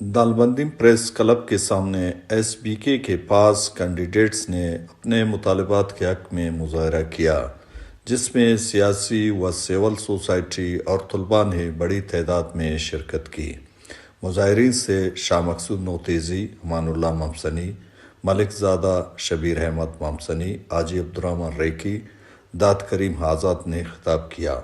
दालबंदी press club के सामने SBK के पास कैंडिडेट्स ने अपने मुतालबात के हक में मुजाहरा किया, जिसमें सियासी व सिविल सोसाइटी और तलबा ने बड़ी तादाद में शिरकत की। मुजाहरीन से शाह मकसूद नोतेज़ी, अमानुल्लाह ममसनी, मलिक ज़ादा, शबीर अहमद ममसनी, हाजी अब्दुर्रहमान रैकी, दाद करीम आज़ाद ने खिताब किया।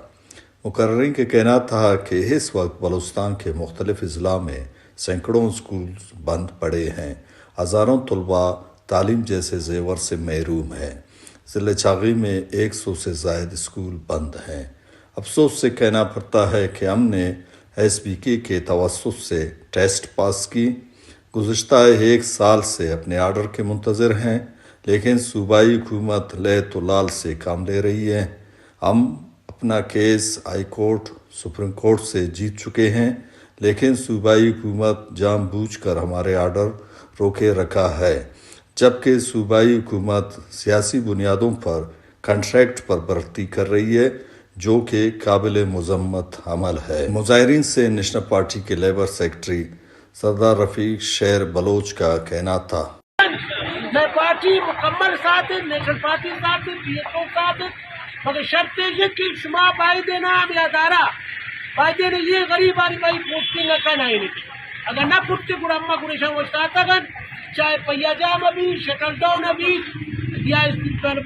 मुकर्रिरीन का कहना था कि इस वक्त बलूचिस्तान के मुख्तलिफ अजला में सैकड़ों स्कूल बंद पड़े हैं, हज़ारों तलबा तालीम जैसे ज़ेवर से महरूम हैं। ज़िले चागी में 100 से ज़ायद स्कूल बंद हैं। अफसोस से कहना पड़ता है कि हमने एसबीके के तवस्सुत से टेस्ट पास की, गुज़श्ता 1 साल से अपने आर्डर के मुंतज़िर हैं, लेकिन सूबाई हुकूमत ले तो लाल से काम ले रही है। हम अपना case high court, supreme court से जीत चुके हैं, लेकिन सूबाई हुकूमत जानबूझकर हमारे आर्डर रोके रखा है, जबकि सूबाई हुकूमत सियासी बुनियादों पर कॉन्ट्रैक्ट पर भर्ती कर रही है, जो कि काबिल मज़म्मत अमल है। मुजाहिरीन से नेशनल पार्टी के लेबर सेक्रेटरी सरदार रफ़ीक शेर बलोच का कहना था, मैं पार्टी मुकम्मल साथ है, नेशनल पार्टी साथ है, पीएसओ साथ है, मगर शर्त है कि शुमा वायदे ना अदारा वायदे ने ये गरीब आदमी भाई पोस्टिंग का नहीं निकले अगर ना पुट्टे गुड़म्मा गुड़ेशा वो स्टार्टगन चाहे पैयाजाम अभी शटल डाउन अभी या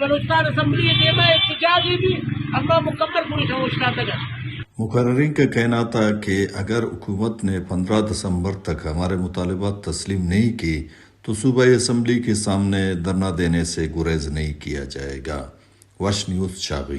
बलूचिस्तान असम्बली देना एहतजाजी भी अम्मा मुकम्मल गुड़ेशा वो स्टार्टगन। मुकर्रिरीन का कहना था कि अगर हुकूमत ने 15 दिसंबर तक हमारे मुतालबात तस्लीम नहीं की तो सूबाई असम्बली के सामने धरना देने से गुरेज नहीं किया जाएगा। वश न्यूज़ चाबी।